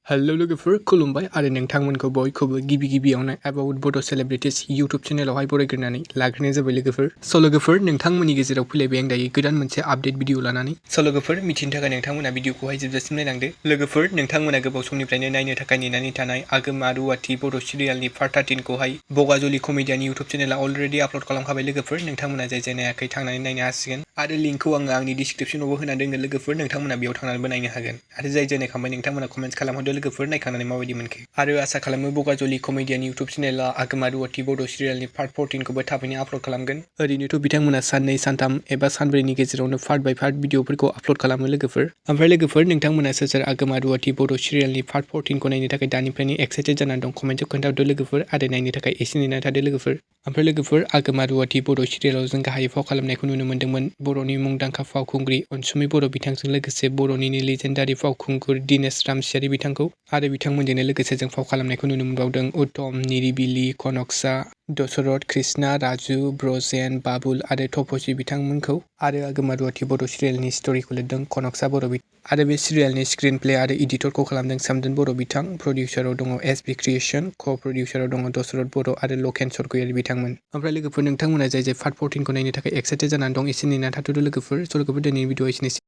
Hello लोगोफोर खुलुमबाय आरो नोंथांमोनखौ बयखौबो गिबियावनो एबाउट बड' सेलिब्रिटिज इउटुब चेनेलावहाय बरायग्रोनानै लाग्रोनाय जाबाय लोगोफोर। स' लोगोफोर नोंथांमोननि गेजेराव फैलायबाय आं दायो गोदान मोनसे आपडेट भिडिअ लानानै। स' लोगोफोर मिथिनो थाखाय नोंथांमोना भिडिअखौहाय जोबजासिम नायलांदो। लोगोफोर नोंथांमोना गोबाव समनिफ्रायनो नायनो थाखाय नेनानै थानाय आगमा रुवाति बड' सिरियालनि पार्ट 13खौहाय बगाजुलि कमेडियानि इउटुब चेनेला अलरेडि आपल'ड खालामखाबाय लोगोफोर। नोंथांमोना जाय नायाखै थांनानै नायनो हासिगोन आरो लिंकखौ आङो आंनि डिसक्रिपसनावबो होना दोनगोन लोगोफोर। नोंथांमोना बेयाव थांनानैबो नायनो हागोन आरो जाय नायखांबाय नोंथांमोना कमेन्ट्स खालामहरदो लोगोफोर नायखांनानै माबायदि मोनखो। आरो आसा खालामो बगाजुलि कमेडियानि इउटुब चेनेला आगमा रुवाति बड' सिरियालनि पार्ट 14खौबो थाबैनो आपल'ड खालामगोन। ओरैनोथ' बिथांमोना साननै सानथाम एबा सानब्रैनि गेजेरावनो पार्ट बाय पार्ट भिडिअफोरखौ आपल'ड खालामो लोगोफोर। ओमफ्राय लोगोफोर नोंथांमोना सोर आगमा रुवाति बड' सिरियालनि पार्ट 14खौ नायनो थाखाय दानिफ्रायनो एक्साइटेड जानानै दं कमेन्टआव खोन्थाहरदो लोगोफोर आरो नायनो थाखाय एसे नेना थादो लोगोफोर। ओमफ्राय लोगोफोर आगमा रुवाति बड' सिरियालाव जों गाहायै फाव खालामनायखौ नुनो मोन्दोंमोन बर'नि मुंदांखा फावखुंग्रि अनसुमै बर' बिथांजों लोगोसे बर'निनो लेजेन्डारि फावखुंगुर दिनेश रामसियारि बिथांखौ आरो बिथांमोनजोंनो लोगोसे जों फाव खालामनायखौ नुनो मोनबावदों उत्तम, निरिबिलि, कनकसा, दशरथ, कृष्णा, राजु, ब्रजेन, बाबुल आरो तपसि बिथांमोनखौ। आरो आगमा रुवाति बड' सिरियालनि स्ट'रिखौ लिरदों कनकसा बर' आरो बे सिरियालनि स्क्रिन प्ले आरो एडिटरखौ खालामदों सोमदोन बर' बिथां। प्रडिउसाराव दङ एसबि क्रिएशन, क'-प्रडिउसाराव दङ दशरथ बर' आरो लकेन सरगयारि बिथांमोन। ओमफ्राय लोगोफोर नोंथांमोना जाय पार्ट 14खौ नायनो थाखाय एक्साइटेड जानानै दं एसे नेना थाथ'दो लोगोफोर। स' लोगोफोर दिनैनि भिडिअ एसेनोसै।